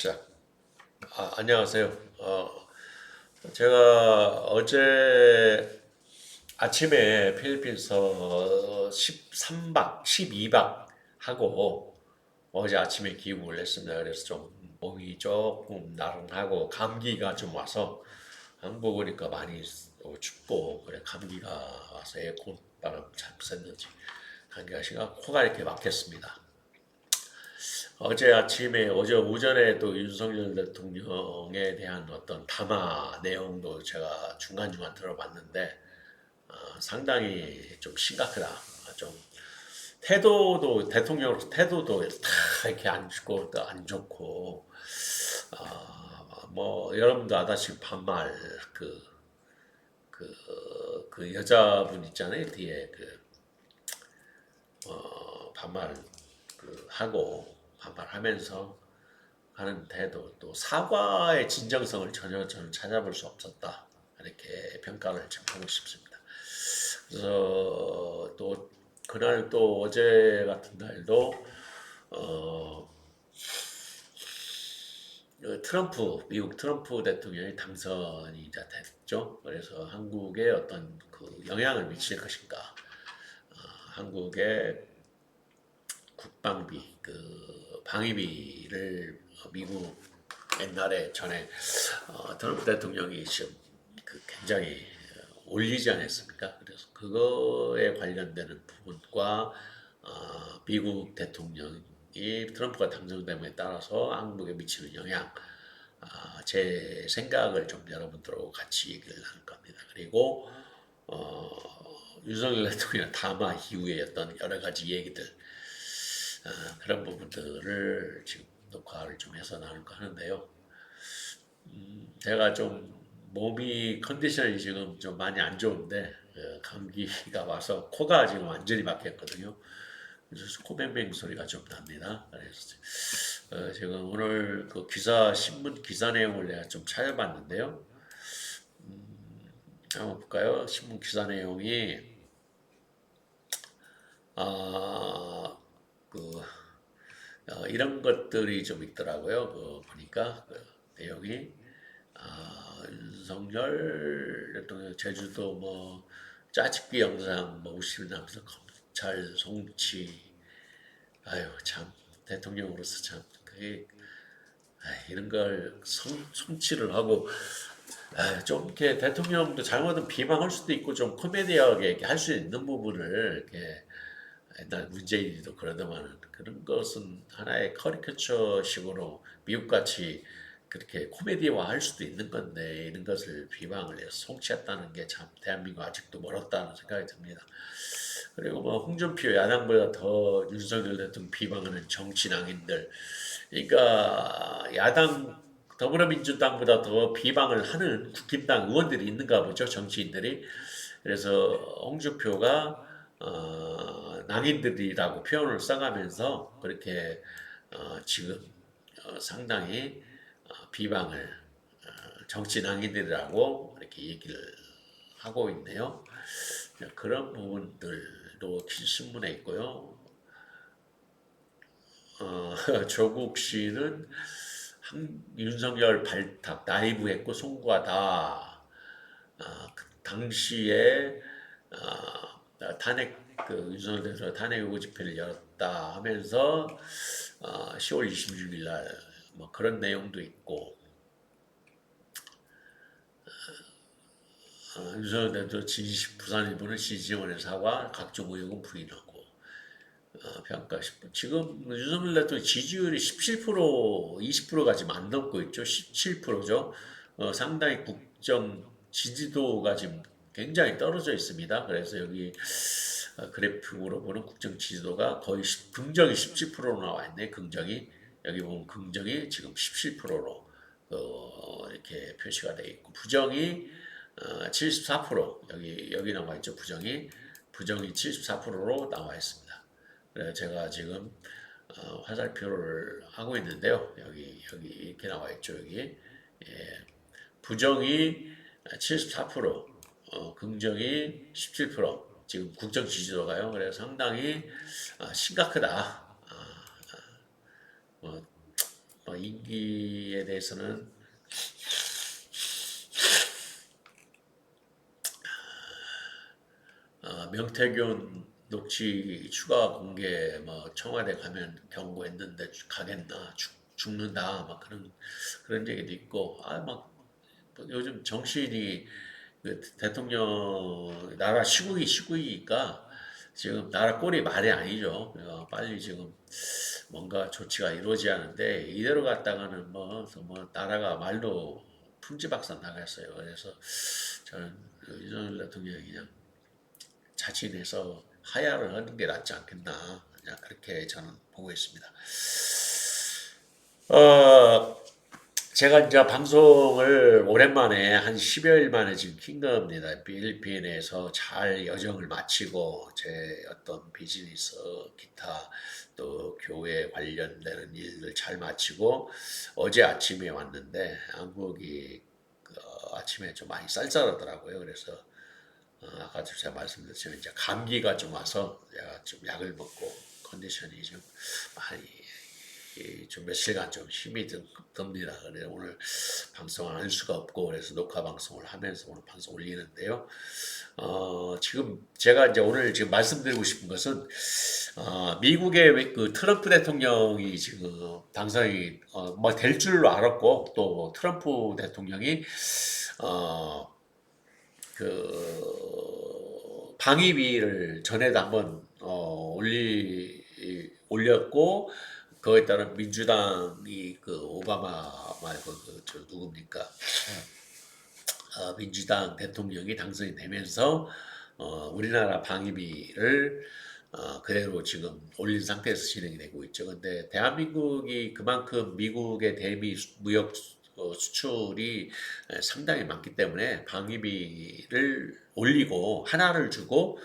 자, 안녕하세요. 제가 어제 아침에 필리핀에서 13박, 12박 하고 어제 아침에 귀국을 했습니다. 그래서 좀 몸이 조금 나른하고 감기가 좀 와서 한국 오니까 많이 춥고 그래 감기가 와서 에어컨 바람 잘 쐈는지 감기가 심하 코가 이렇게 막혔습니다. 어제 아침에 어제 오전에 또 윤석열 대통령에 대한 어떤 담화 내용도 제가 중간중간 들어봤는데 상당히 좀 심각하다. 좀 태도도 대통령으로서 태도도 다 이렇게 안 좋고 또 안 좋고 뭐 여러분도 아다시피 반말 그 여자분 있잖아요 뒤에 반말 하고 반발하면서 하는 태도 또 사과의 진정성을 전혀 저는 찾아볼 수 없었다 이렇게 평가를 좀 하고 싶습니다. 그래서 또 그날 또 어제 같은 날도 어, 트럼프 미국 트럼프 대통령이 당선이 이제 됐죠. 그래서 한국에 어떤 그 영향을 미칠 것인가, 한국의 국방비 그 방위비를 미국 옛날에 전에 트럼프 대통령이 지금 굉장히 올리지 않았습니까? 그래서 그거에 관련되는 부분과 미국 대통령이 트럼프가 당선됨에 따라서 한국에 미치는 영향, 제 생각을 좀 여러분들하고 같이 얘기를 나눌 겁니다. 그리고 윤석열 대통령 담화 이후에 어떤 여러 가지 얘기들, 그런 부분들을 지금 녹화를 좀 해서 나눌까 하는데요. 제가 좀 몸이 컨디션이 지금 좀 많이 안 좋은데 감기가 와서 코가 지금 완전히 막혔거든요. 그래서 코맹맹 소리가 좀 납니다. 그래서 지금 오늘 그 기사 신문 기사 내용을 내가 좀 찾아봤는데요. 한번 볼까요? 신문 기사 내용이 아, 그 이런 것들이 좀 있더라고요. 보니까 내용이 윤석열 대통령 제주도 뭐 짜집기 영상 뭐 우실나면서 검찰 송치 아유 참 대통령으로서 참 그게 이런 걸 송치를 하고 좀 이렇게 대통령도 잘못은 비방할 수도 있고 좀 코미디하게 할 수 있는 부분을 이렇게 옛날 문재인이도 그러더만은 그런 것은 하나의 커리커처식으로 미국같이 그렇게 코미디화 할 수도 있는 건데 이런 것을 비방을 해서 송치했다는 게 참 대한민국 아직도 멀었다는 생각이 듭니다. 그리고 뭐 홍준표 야당보다 더 윤석열 대통령 비방하는 정치낭인들, 그러니까 야당 더불어민주당보다 더 비방을 하는 국힘당 의원들이 있는가 보죠, 정치인들이. 그래서 홍준표가 낭인들이라고 표현을 써가면서 그렇게 지금 상당히 비방을 정치 낭인들이라고 이렇게 얘기를 하고 있네요. 그런 부분들도 신문에 있고요. 조국 씨는 윤석열 발탁 나이브했고 송구하다. 그 당시에 탄핵 윤석열 대통령 탄핵 요구 집회를 열었다 하면서 10월 26일 날뭐 그런 내용도 있고 윤석열 대통령 부산일보는 지지원의 사과 각종 의혹은 부인하고 평가 10분. 지금 윤석열 대통령 지지율이 17% 20%가 지금 안 넘고 있죠. 17%죠. 상당히 국정 지지도가 지금 굉장히 떨어져 있습니다. 그래서 여기 그래프로 보는 국정 지지도가 거의 긍정이 17%로 나와 있네. 긍정이 여기 보면 긍정이 지금 17%로 이렇게 표시가 되어 있고 부정이 74% 여기 나와 있죠. 부정이 74%로 나와 있습니다. 그래서 제가 지금 화살표를 하고 있는데요. 여기 이렇게 나와 있죠. 여기 부정이 74%, 긍정이 17%. 지금 국정 지지도가요. 그래서 상당히 심각하다. 뭐, 임기에 대해서는 명태균 녹취 추가 공개 뭐 청와대 가면 경고했는데 가겠나 죽는다 막 그런 얘기도 있고 막 요즘 정신이 그 대통령 나라 시국이니까 지금 나라 꼴이 말이 아니죠. 빨리 지금 뭔가 조치가 이루어지지 않은데 이대로 갔다가는 뭐 나라가 말로 풍지박산 나갔어요. 그래서 저는 윤석열 대통령이 그냥 자진해서 하야를 하는 게 낫지 않겠나 그냥 그렇게 저는 보고 있습니다. 제가 이제 방송을 오랜만에 한 10여일 만에 지금 킨 겁니다. 필리핀에서 잘 여정을 마치고 제 어떤 비즈니스, 기타 또 교회 관련되는 일들 잘 마치고 어제 아침에 왔는데 한국이 아침에 좀 많이 쌀쌀하더라고요. 그래서 아까 제가 말씀드렸지만 이제 감기가 좀 와서 제가 좀 약을 먹고 컨디션이 좀 많이 좀 며칠간 좀 힘이 듭니다. 그래서 오늘 방송을 할 수가 없고 그래서 녹화 방송을 하면서 오늘 방송 올리는데요. 지금 제가 이제 오늘 지금 말씀드리고 싶은 것은 미국의 그 트럼프 대통령이 지금 당선이 뭐될 줄로 알았고 또 트럼프 대통령이 어, 그 방위비를 전에도 한번 올렸고 그거에 따른 민주당이 그 오바마 말고 그저 누굽니까 민주당 대통령이 당선이 되면서 우리나라 방위비를 그대로 지금 올린 상태에서 진행이 되고 있죠. 근데 대한민국이 그만큼 미국의 대미 무역 수출이 상당히 많기 때문에 방위비를 올리고 하나를 주고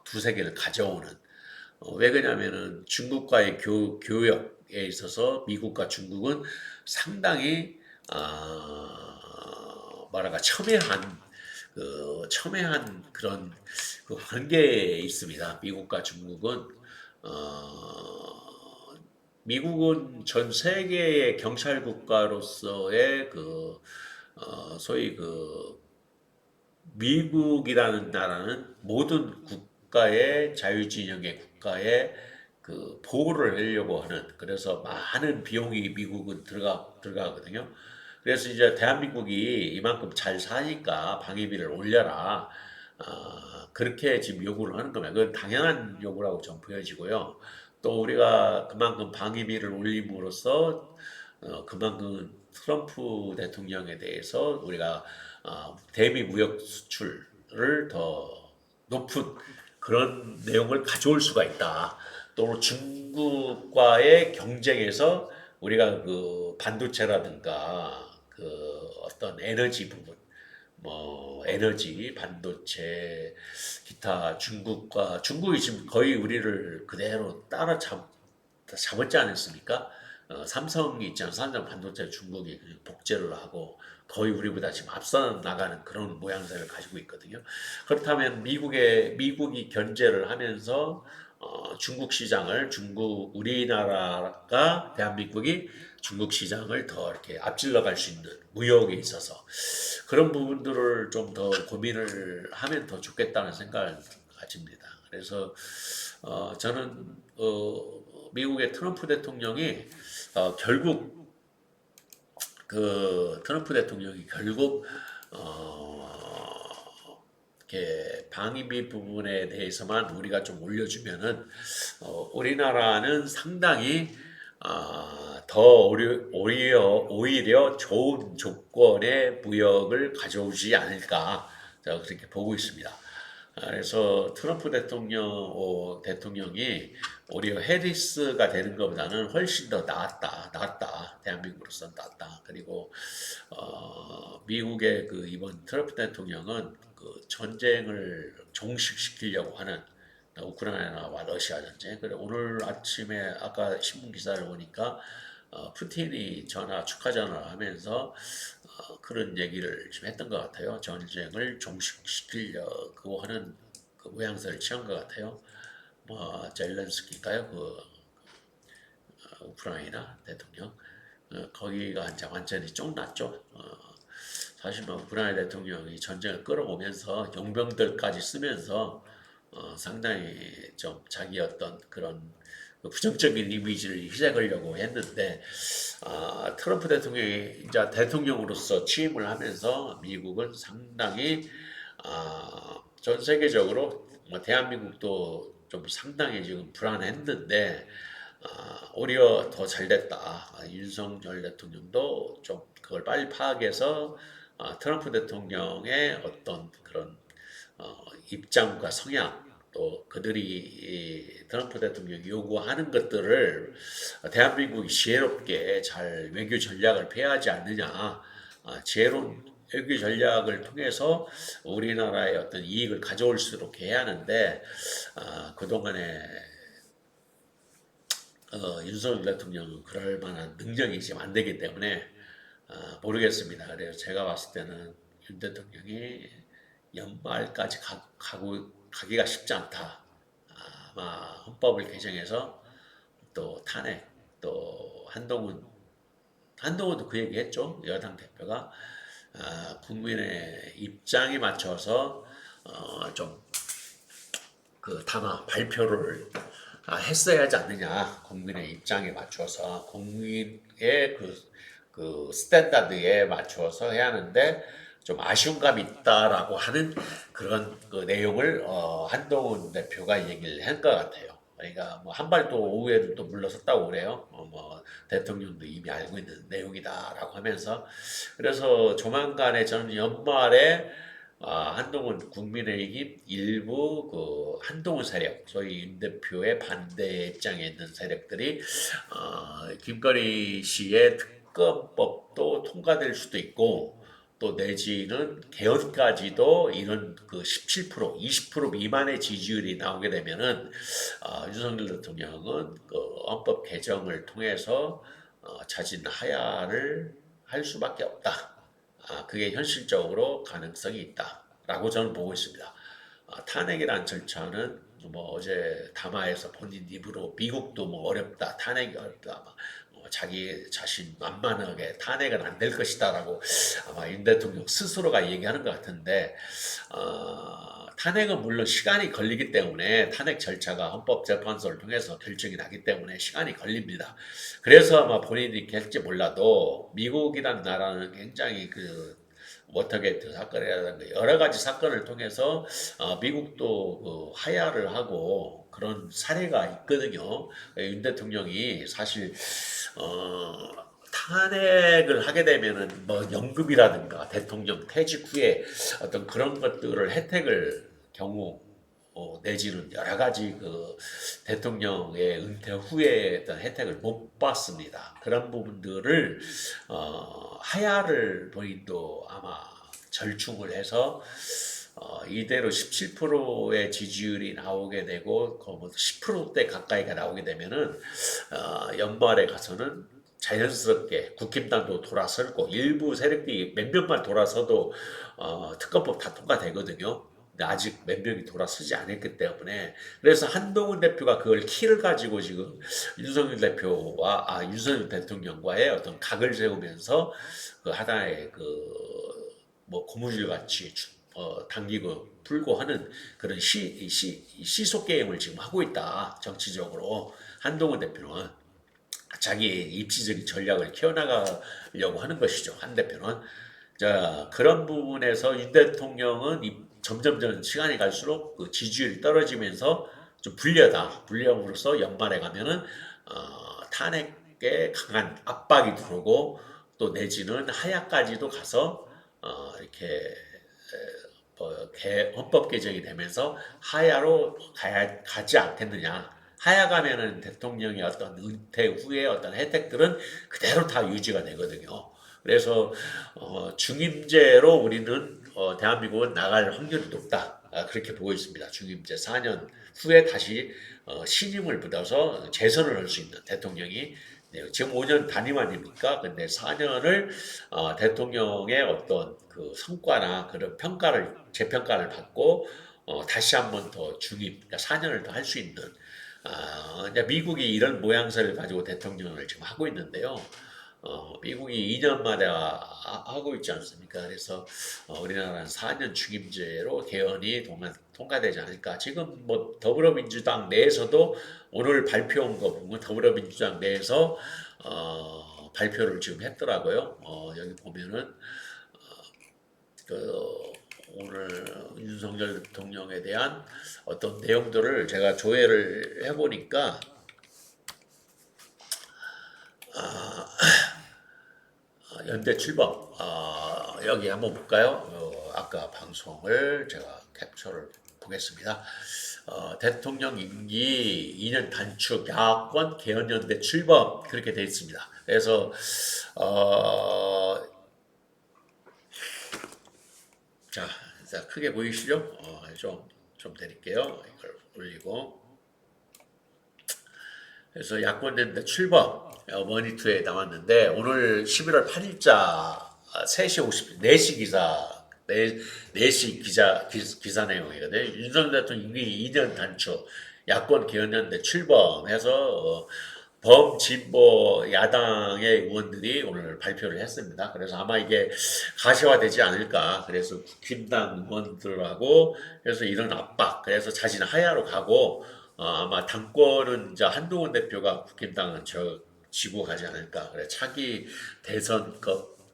두세 개를 가져오는 왜 그러냐면은 중국과의 교역에 있어서 미국과 중국은 상당히 뭐랄까 첨예한 그런 그 관계에 있습니다. 미국과 중국은 미국은 전 세계의 경찰 국가로서의 소위 미국이라는 나라는 모든 국가의 자유진영의 국가에 그 보호를 하려고 하는 그래서 많은 비용이 미국은 들어가거든요. 그래서 이제 대한민국이 이만큼 잘 사니까 방위비를 올려라. 그렇게 지금 요구를 하는 겁니다. 그건 당연한 요구라고 좀 보여지고요. 또 우리가 그만큼 방위비를 올림으로써 그만큼 트럼프 대통령에 대해서 우리가 대미 무역 수출을 더 높은 그런 내용을 가져올 수가 있다. 또 중국과의 경쟁에서 우리가 그 반도체라든가 그 어떤 에너지 부분, 뭐 에너지, 반도체, 기타 중국이 지금 거의 우리를 그대로 잡았지 않았습니까? 삼성이 있잖아요. 삼성 반도체 중국이 복제를 하고 거의 우리보다 지금 앞서 나가는 그런 모양새를 가지고 있거든요. 그렇다면 미국이 견제를 하면서 우리나라가 대한민국이 중국 시장을 더 이렇게 앞질러 갈 수 있는 무역에 있어서 그런 부분들을 좀 더 고민을 하면 더 좋겠다는 생각을 가집니다. 그래서 저는 미국의 트럼프 대통령이 결국 이렇게 방위비 부분에 대해서만 우리가 좀 올려주면은 우리나라는 상당히 더 오히려 좋은 조건의 무역을 가져오지 않을까 저는 그렇게 보고 있습니다. 그래서 트럼프 대통령이 오히려 해리스가 되는 것보다는 훨씬 더 낫다. 대한민국으로서 낫다. 그리고 미국의 그 이번 트럼프 대통령은 그 전쟁을 종식시키려고 하는 우크라이나와 러시아 전쟁. 그래 오늘 아침에 아까 신문 기사를 보니까 푸틴이 축하 전화를 하면서 그런 얘기를 좀 했던 것 같아요. 전쟁을 종식시키려고 하는 그 모양새를 취한 것 같아요. 젤렌스키인가요? 우크라이나 대통령 거기가 이제 완전히 쫑났죠. 사실 뭐 우크라이나 대통령이 전쟁을 끌어오면서 용병들까지 쓰면서 상당히 좀 자기 어떤 그런 그 부정적인 이미지를 희색하려고 했는데 트럼프 대통령이 이제 대통령으로서 취임을 하면서 미국은 상당히 전 세계적으로 뭐 대한민국도 좀 상당히 지금 불안했는데 오히려 더 잘됐다. 윤석열 대통령도 좀 그걸 빨리 파악해서 트럼프 대통령의 어떤 그런 입장과 성향 또 그들이 트럼프 대통령이 요구하는 것들을 대한민국이 지혜롭게 잘 외교 전략을 폐하지 않느냐, 지혜로운 외교 전략을 통해서 우리나라의 어떤 이익을 가져올 수 있게 해야 하는데 그동안에 윤석열 대통령은 그럴 만한 능력이 지금 안 되기 때문에 모르겠습니다. 그래서 제가 봤을 때는 윤 대통령이 연말까지 가기가 쉽지 않다. 아마 헌법을 개정해서 또 탄핵, 또 한동훈도 그 얘기 했죠. 여당 대표가 국민의 입장에 맞춰서 좀 그 담화 발표를 했어야 하지 않느냐. 국민의 입장에 맞춰서 국민의 그 스탠다드에 맞춰서 해야 하는데 좀 아쉬운 감이 있다라고 하는 그런 그 내용을 한동훈 대표가 얘기를 한 것 같아요. 그러니까 뭐 한 발 또 오후에도 또 물러섰다고 그래요. 뭐 대통령도 이미 알고 있는 내용이다라고 하면서 그래서 조만간에 저는 연말에 한동훈 국민의힘 일부 그 한동훈 세력, 소위 윤 대표의 반대 입장에 있는 세력들이 김건희 씨의 특검법도 통과될 수도 있고 또 내지는 개헌까지도 이런 그 17%, 20% 미만의 지지율이 나오게 되면은 윤석열 대통령은 그 헌법 개정을 통해서 자진 하야를 할 수밖에 없다. 그게 현실적으로 가능성이 있다라고 저는 보고 있습니다. 탄핵이란 절차는 뭐 어제 담화에서 본인 입으로 미국도 뭐 어렵다, 탄핵이 어렵다, 자기 자신 만만하게 탄핵은 안 될 것이다라고 아마 윤 대통령 스스로가 얘기하는 것 같은데 탄핵은 물론 시간이 걸리기 때문에 탄핵 절차가 헌법재판소를 통해서 결정이 나기 때문에 시간이 걸립니다. 그래서 아마 본인이 이렇게 할지 몰라도 미국이라는 나라는 굉장히 그 워터게이트 사건이라든가 여러 가지 사건을 통해서 미국도 하야를 하고 그런 사례가 있거든요. 윤 대통령이 사실 탄핵을 하게 되면은 뭐 연금이라든가 대통령 퇴직 후에 어떤 그런 것들을 혜택을 경우 내지는 여러 가지 그 대통령의 은퇴 후에 어떤 혜택을 못 받습니다. 그런 부분들을 하야를 본인도 아마 절충을 해서 이대로 17%의 지지율이 나오게 되고 뭐 10%대 가까이가 나오게 되면은 연말에 가서는 자연스럽게 국힘당도 돌아설고 일부 세력들이 몇 명만 돌아서도 특검법 다 통과되거든요. 근데 아직 몇 명이 돌아서지 않았기 때문에 그래서 한동훈 대표가 그걸 키를 가지고 지금 윤석열 대표와 윤석열 대통령과의 어떤 각을 세우면서 그 하나의 그 뭐 고무줄 같이 당기고 풀고 하는 그런 시속 게임을 지금 하고 있다. 정치적으로 한동훈 대표는 자기의 입지적인 전략을 키워나가려고 하는 것이죠. 한 대표는. 자, 그런 부분에서 윤 대통령은 점점점 시간이 갈수록 그 지지율이 떨어지면서 좀 불리함으로써 연말에 가면은 탄핵에 강한 압박이 들어오고 또 내지는 하야까지도 가서 이렇게 헌법 개정이 되면서 하야로 가지 않겠느냐. 하야 가면은 대통령의 어떤 은퇴 후에 어떤 혜택들은 그대로 다 유지가 되거든요. 그래서 중임제로 우리는 대한민국은 나갈 확률이 높다. 그렇게 보고 있습니다. 중임제 4년 후에 다시 신임을 받아서 재선을 할 수 있는 대통령이 지금 5년 단임 아닙니까? 근데 4년을 대통령의 어떤 그 성과나 그런 재평가를 받고 다시 한번 더 중임, 그러니까 4년을 더 할 수 있는 이제 미국이 이런 모양새를 가지고 대통령을 지금 하고 있는데요. 미국이 2년 만에 하고 있지 않습니까? 그래서 우리나라는 4년 중임제로 개헌이 통과되지 않을까. 지금 뭐 더불어민주당 내에서도 오늘 발표한 거 보면 더불어민주당 내에서 발표를 지금 했더라고요. 여기 보면은 그 오늘 윤석열 대통령에 대한 어떤 내용들을 제가 조회를 해보니까 연대 출범 여기 한번 볼까요? 아까 방송을 제가 캡처를 보겠습니다. 대통령 임기 2년 단축 야권 개헌연대 출범 그렇게 되어 있습니다. 그래서 자 크게 보이시죠? 좀 드릴게요. 이걸 올리고 그래서 야권연대 출범 머니투에 나왔는데 오늘 11월 8일자 3시 50분 4시 기사 4시 기사 내용이거든요. 윤석열 대통령 임기 2년 단축 야권 개헌연대 출범해서 범진보 야당의 의원들이 오늘 발표를 했습니다. 그래서 아마 이게 가시화되지 않을까. 그래서 국힘당 의원들하고 그래서 이런 압박, 그래서 자신은 하야로 가고 아마 당권은 이제 한동훈 대표가 국힘당은 지고 가지 않을까. 그래 차기 대선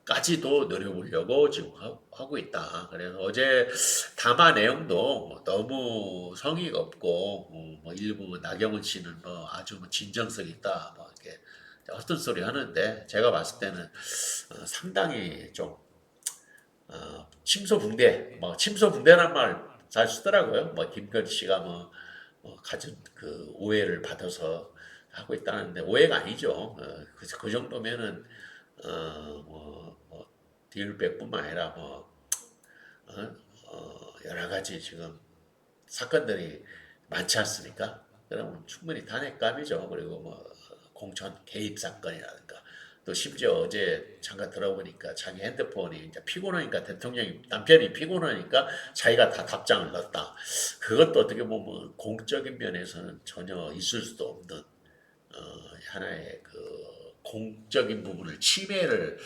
까지도 노려보려고 지금 하고 있다. 그래서 어제 담화 내용도 너무 성의가 없고, 뭐 일부 나경원 씨는 뭐 아주 뭐 진정성 있다, 뭐 이렇게 헛소리 하는데 제가 봤을 때는 상당히 좀 침소붕대, 뭐 침소붕대란 말 잘 쓰더라고요. 뭐 김건희 씨가 가진 그 오해를 받아서 하고 있다는데 오해가 아니죠. 그 정도면은 디올백뿐만 아니라 여러 가지 지금 사건들이 많지 않습니까? 그러면 충분히 탄핵감이죠. 그리고 공천 개입 사건이라든가 또 심지어 어제 잠깐 들어보니까 자기 핸드폰이 이제 피곤하니까 대통령이 남편이 피곤하니까 자기가 다 답장을 넣었다. 그것도 어떻게 보면 공적인 면에서는 전혀 있을 수도 없는 하나의 그 공적인 부분을 침해를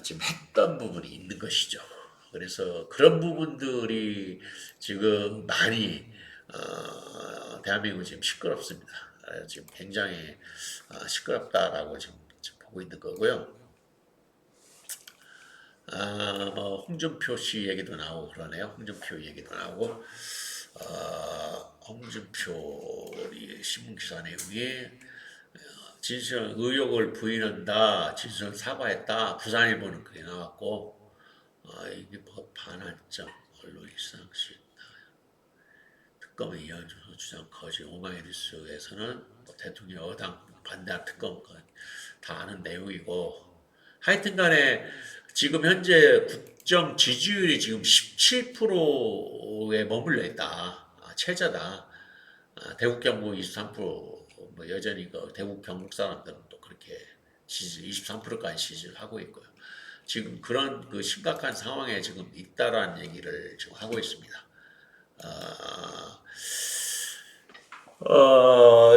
지금 했던 부분이 있는 것이죠. 그래서 그런 부분들이 지금 많이 대한민국 지금 시끄럽습니다. 지금 굉장히 시끄럽다라고 지금 보고 있는 거고요. 홍준표 씨 얘기도 나오고 그러네요. 홍준표 얘기도 나오고 홍준표 신문 기사 내용이 진실 의혹을 부인한다. 진실 사과했다. 부산일보는 그게 나왔고 이게 반환점 언론일상 시 특검의 이현주 주장 거짓 오마이뉴스에서는 대통령 여당 반대한 특검 다 아는 내용이고 하여튼간에 지금 현재 국정 지지율이 지금 17%에 머물러 있다. 최저다. 대구 경북 23%, 여전히 그 대구 경북 사람들은 또 그렇게 23%까지 지지를 하고 있고요. 지금 그런 그 심각한 상황에 지금 있다라는 얘기를 지금 하고 있습니다.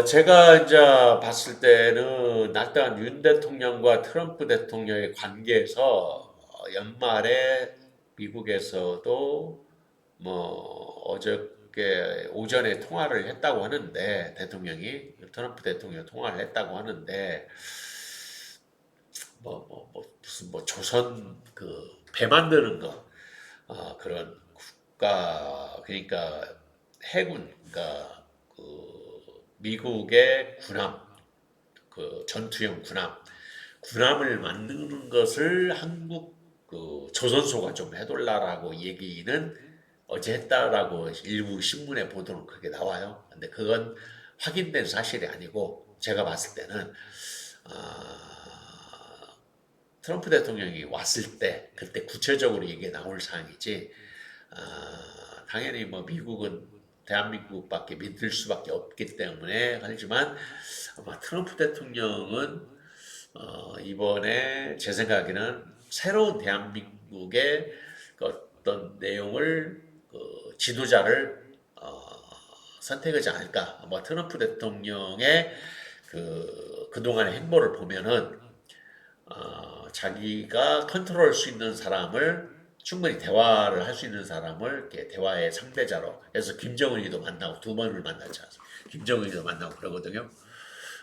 제가 이제 봤을 때는 일단 윤 대통령과 트럼프 대통령의 관계에서 연말에 미국에서도 어저께 오전에 통화를 했다고 하는데 대통령이 트럼프 대통령 통화를 했다고 하는데 무슨 조선 그 배 만드는 거 그런 국가 그러니까 해군 그러니까 그 미국의 군함 그 전투형 군함을 만드는 것을 한국 그 조선소가 좀 해달라라고 얘기는 어제 했다라고 일부 신문에 보도는 그렇게 나와요. 근데 그건 확인된 사실이 아니고 제가 봤을 때는 트럼프 대통령이 왔을 때 그때 구체적으로 이게 나올 사항이지 당연히 미국은 대한민국밖에 믿을 수밖에 없기 때문에 하지만 아마 트럼프 대통령은 이번에 제 생각에는 새로운 대한민국의 그 어떤 내용을 지도자를 선택이지 않을까. 뭐 트럼프 대통령의 그동안의 행보를 보면은 자기가 컨트롤할 수 있는 사람을 충분히 대화를 할 수 있는 사람을 이렇게 대화의 상대자로 해서 김정은이도 만나고 두 번을 만났지 않습니까? 김정은이도 만나고 그러거든요.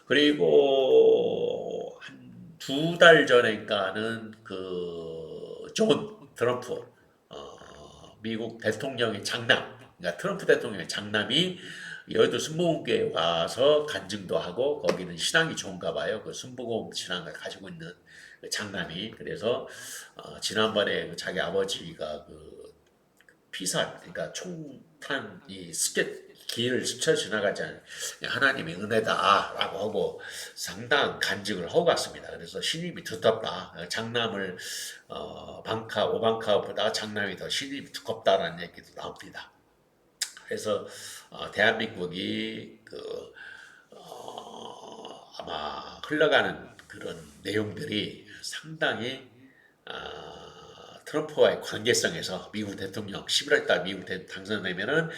그리고 한 두 달 전인가는 존 트럼프 미국 대통령의 장남, 그러니까 트럼프 대통령의 장남이 여의도 순복음교회에 와서 간증도 하고 거기는 신앙이 좋은가 봐요. 그 순복음 신앙을 가지고 있는 그 장남이 그래서 지난번에 자기 아버지가 피살, 그러니까 총탄 이 길을 스쳐 지나가지 않은 하나님의 은혜다라고 하고 상당한 간증을 하고 갔습니다. 그래서 신임이 두텁다. 장남을 오방카보다 장남이 더 신임이 두껍다라는 얘기도 나옵니다. 그래서 대한민국이 아마 흘러가는 그런 내용들이 상당히 트럼프와의 관계성에서 미국 대통령 11월 달 미국 당선되면은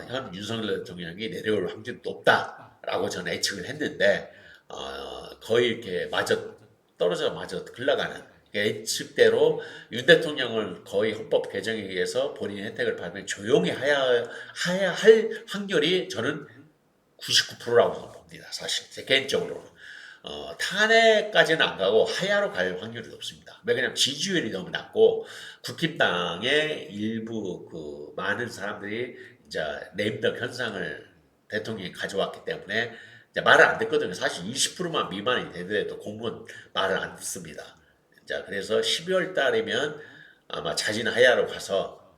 현 윤석열 대통령이 내려올 확률이 높다라고 저는 예측을 했는데 거의 이렇게 떨어져 흘러가는 예측대로 윤 대통령을 거의 헌법 개정에 의해서 본인의 혜택을 받으면 조용히 해야 할 확률이 저는 99%라고 봅니다. 사실 제 개인적으로 탄핵까지는 안 가고 하야로 갈 확률이 높습니다. 왜냐하면 지지율이 너무 낮고 국힘당의 일부 많은 사람들이 이제 네임덕 현상을 대통령이 가져왔기 때문에 이제 말을 안 듣거든요. 사실 20%만 미만이 되더라도 공무원 말을 안 듣습니다. 자, 그래서 12월 달이면 아마 자진하야로 가서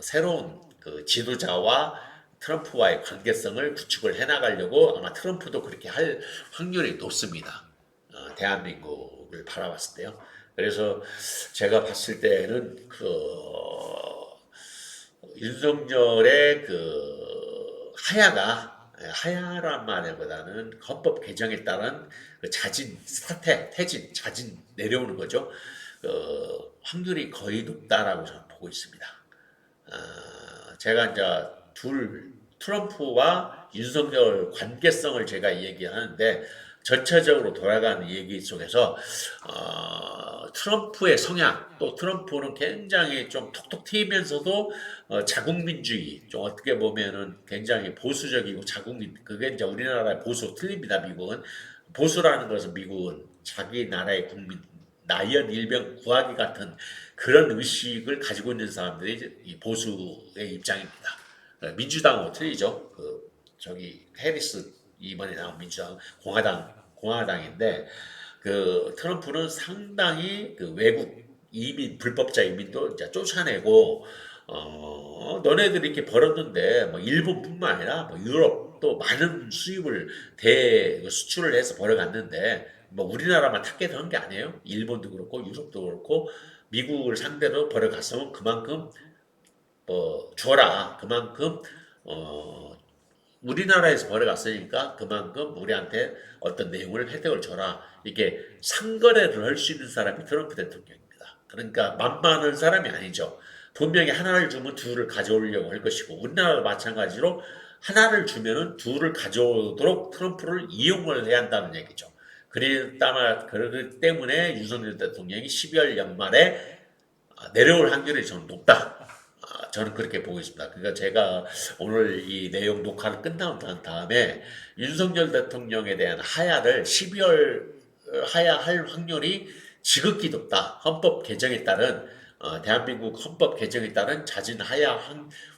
새로운 지도자와 트럼프와의 관계성을 구축을 해나가려고 아마 트럼프도 그렇게 할 확률이 높습니다. 대한민국을 바라봤을 때요. 그래서 제가 봤을 때는 윤석열의 하야란 말보다는 헌법 개정에 따른 자진 자진 내려오는 거죠. 확률이 거의 높다라고 저는 보고 있습니다. 제가 이제 트럼프와 윤석열 관계성을 제가 얘기하는데 전체적으로 돌아가는 얘기 속에서 트럼프의 성향 또 트럼프는 굉장히 좀 톡톡 튀면서도 자국민주의 좀 어떻게 보면은 굉장히 보수적이고 그게 이제 우리나라의 보수 틀립니다. 미국은 보수라는 것은 미국은 자기 나라의 국민 나연 일병 구하기 같은 그런 의식을 가지고 있는 사람들이 이 보수의 입장입니다. 민주당하고 틀리죠. 해리스 이번에 나온 민주당 공화당인데 트럼프는 상당히 외국 이민 불법자 이민도 이제 쫓아내고 너네들이 이렇게 벌었는데 뭐 일본뿐만 아니라 뭐 유럽도 많은 수입을 수출을 해서 벌어갔는데 뭐 우리나라만 탁게 한 게 아니에요. 일본도 그렇고 유럽도 그렇고 미국을 상대로 벌어갔으면 그만큼 줘라. 그만큼 우리나라에서 벌어갔으니까 그만큼 우리한테 어떤 내용을 혜택을 줘라. 이게 상거래를 할 수 있는 사람이 트럼프 대통령입니다. 그러니까 만만한 사람이 아니죠. 분명히 하나를 주면 둘을 가져오려고 할 것이고 우리나라도 마찬가지로 하나를 주면은 둘을 가져오도록 트럼프를 이용을 해야 한다는 얘기죠. 그러기 때문에 윤석열 대통령이 12월 연말에 내려올 확률이 저는 높다. 저는 그렇게 보고 있습니다. 그러니까 제가 오늘 이 내용 녹화를 끝난 다음에 윤석열 대통령에 대한 하야를 12월 하야할 확률이 지극히 높다. 헌법 개정에 따른 대한민국 헌법 개정에 따른 자진 하야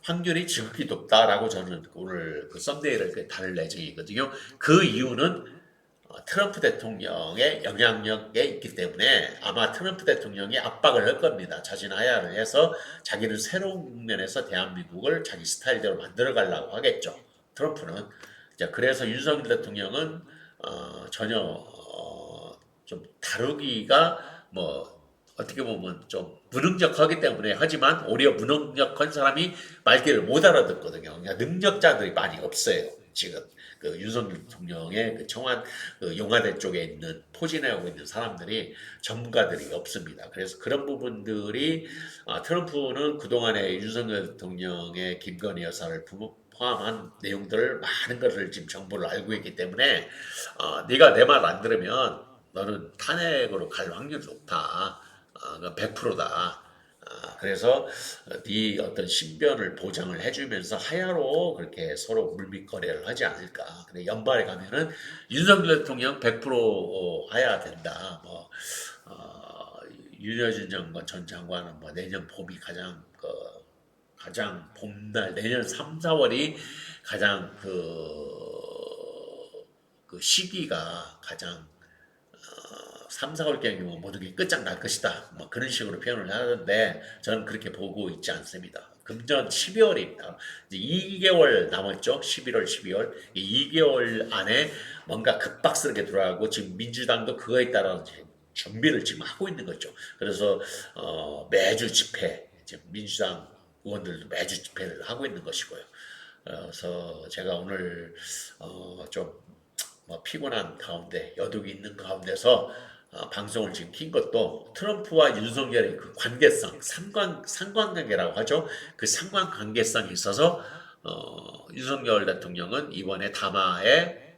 확률이 지극히 높다라고 저는 오늘 썸네일을 다룰 예정이거든요. 그 이유는 트럼프 대통령의 영향력에 있기 때문에 아마 트럼프 대통령이 압박을 할 겁니다. 자진 하야를 해서 자기는 새로운 국면에서 대한민국을 자기 스타일대로 만들어 가려고 하겠죠. 트럼프는. 자, 그래서 윤석열 대통령은 전혀 좀 다루기가 어떻게 보면 좀 무능력하기 때문에 하지만 오히려 무능력한 사람이 말귀를 못 알아듣거든요. 그러니까 능력자들이 많이 없어요. 지금 윤석열 대통령의 청와대 용화대 쪽에 있는 포진하고 있는 사람들이 전문가들이 없습니다. 그래서 그런 부분들이 트럼프는 그동안에 윤석열 대통령의 김건희 여사를 포함한 내용들을 많은 것을 지금 정보를 알고 있기 때문에 네가 내 말 안 들으면 너는 탄핵으로 갈 확률이 높다. 그건 100%다. 그래서 네 어떤 신변을 보장을 해주면서 하야로 그렇게 서로 물밑거래를 하지 않을까. 근데 연말에 가면은 윤석열 대통령 100% 하야 된다. 뭐 어, 윤여준 장관 전 장관은 뭐 내년 봄이 가장 봄날 내년 3, 4월이 가장 그 시기가 가장 3, 4월경이면 모든 게 끝장날 것이다. 뭐 그런 식으로 표현을 하는데 저는 그렇게 보고 있지 않습니다. 금년 12월입니다. 이제 2개월 남았죠. 11월, 12월. 이 2개월 안에 뭔가 급박스럽게 돌아가고 지금 민주당도 그거에 따라 이제 준비를 지금 하고 있는 거죠. 그래서 매주 집회, 지금 민주당 의원들도 매주 집회를 하고 있는 것이고요. 그래서 제가 오늘 좀뭐 피곤한 가운데 여독이 있는 가운데서 방송을 지금 킨 것도 트럼프와 윤석열의 그 관계성, 상관관계라고 하죠. 그 상관관계성이 있어서 윤석열 대통령은 이번에 담화에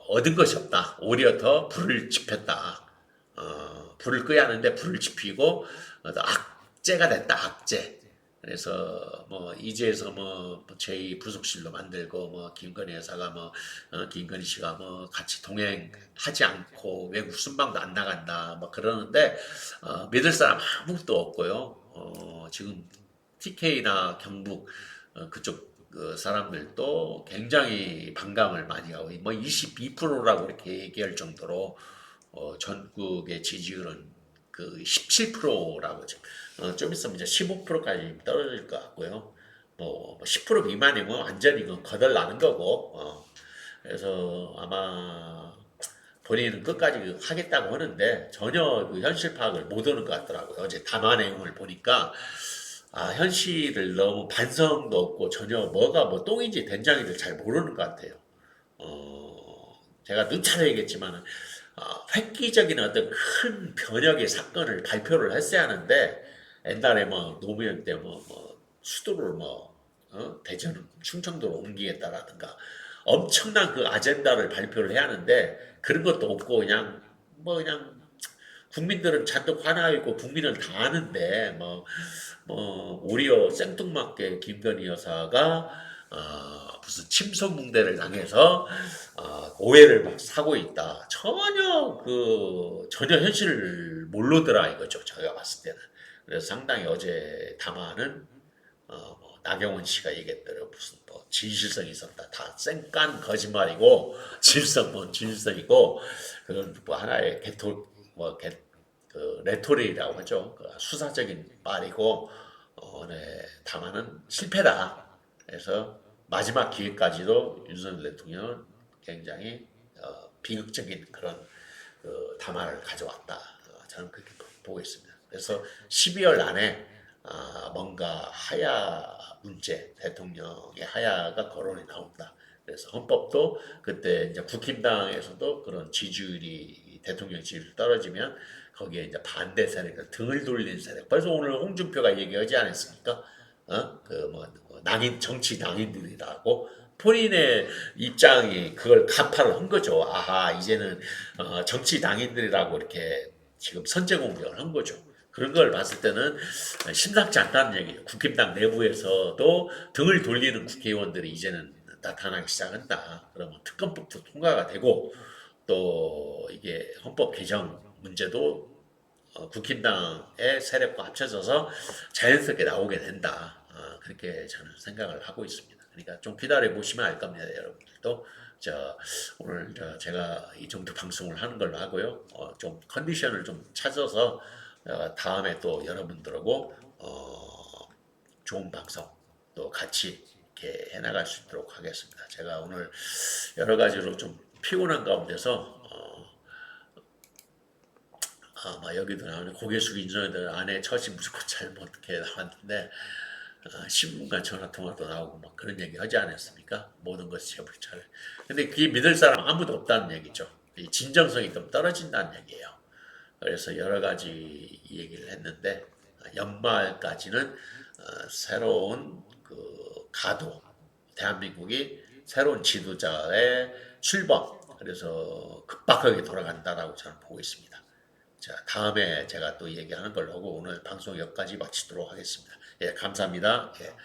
얻은 것이 없다. 오히려 더 불을 지폈다. 불을 끄야 하는데 불을 지피고 악재가 됐다. 악재. 그래서 뭐 이제에서 뭐 제2 부속실로 만들고 뭐 김건희 여사가 뭐 김건희 씨가 뭐 같이 동행하지 않고 외국 순방도 안 나간다 뭐 그러는데 믿을 사람 아무것도 없고요. 지금 TK나 경북 그쪽 그 사람들도 굉장히 반감을 많이 하고 뭐 22%라고 이렇게 얘기할 정도로 전국의 지지율은 그 17%라고 지금 좀 있으면 이제 15%까지 떨어질 것 같고요. 뭐 10% 미만이면 완전히 이건 거덜나는 거고. 그래서 아마 본인은 끝까지 하겠다고 하는데 전혀 그 현실 파악을 못 하는 것 같더라고요. 어제 담화 내용을 보니까 현실을 너무 반성도 없고 전혀 뭐가 뭐 똥인지 된장인지 잘 모르는 것 같아요. 제가 누차례 얘기했지만 획기적인 어떤 큰 변혁의 사건을 발표를 했어야 하는데 옛날에 뭐 노무현 때 뭐 수도를 대전 충청도로 옮기겠다라든가 엄청난 그 아젠다를 발표를 해야 하는데 그런 것도 없고 그냥 국민들은 잔뜩 화나 있고 국민은 다 아는데 오히려 생뚱맞게 김건희 여사가 무슨 침소뭉대를 당해서 오해를 막 사고 있다. 전혀 현실을 모르더라 이거죠. 제가 봤을 때는. 그래서 상당히 어제 담화는 나경원 씨가 얘기했대로 무슨 뭐 진실성이 있었다. 다 쌩깐 거짓말이고 진실성은 진실성이고 그건 뭐 하나의 그 레토릭이라고 하죠. 그 수사적인 말이고 네, 담화는 실패다. 그래서 마지막 기회까지도 윤석열 대통령은 굉장히 비극적인 그런 그 담화를 가져왔다. 저는 그렇게 보고 있습니다. 그래서 12월 안에 뭔가 하야 문제, 대통령의 하야가 거론이 나온다. 그래서 헌법도 그때 이제 국힘당에서도 그런 지지율이 대통령 지지율이 떨어지면 거기에 이제 반대 세력을 등을 돌리는 세력. 그래서 오늘 홍준표가 얘기하지 않았습니까? 정치 낭인들이라고 본인의 입장이 그걸 간파를 한 거죠. 아하, 이제는 정치 낭인들이라고 이렇게 지금 선제 공격을 한 거죠. 그런 걸 봤을 때는 심상치 않다는 얘기예요. 국힘당 내부에서도 등을 돌리는 국회의원들이 이제는 나타나기 시작한다. 그러면 특검법도 통과가 되고 또 이게 헌법 개정 문제도 국힘당의 세력과 합쳐져서 자연스럽게 나오게 된다. 그렇게 저는 생각을 하고 있습니다. 그러니까 좀 기다려 보시면 알 겁니다, 여러분들도. 오늘 제가 이 정도 방송을 하는 걸로 하고요. 좀 컨디션을 좀 찾아서 다음에 또 여러분들하고 좋은 방송 또 같이 이렇게 해나갈 수 있도록 하겠습니다. 제가 오늘 여러 가지로 좀 피곤한 가운데서 여기도 나오는 고개 숙인 전에 안에 처지 무조건 잘못 이렇게 나왔는데 신문과 전화 통화도 나오고 막 그런 얘기 하지 않았습니까? 모든 것이 제법 잘. 근데 그게 믿을 사람 아무도 없다는 얘기죠. 이 진정성이 좀 떨어진다는 얘기예요. 그래서 여러 가지 얘기를 했는데 연말까지는 새로운 그 가도 대한민국이 새로운 지도자의 출범, 그래서 급박하게 돌아간다라고 저는 보고 있습니다. 자, 다음에 제가 또 얘기하는 걸로 하고 오늘 방송 여기까지 마치도록 하겠습니다. 예, 감사합니다. 예.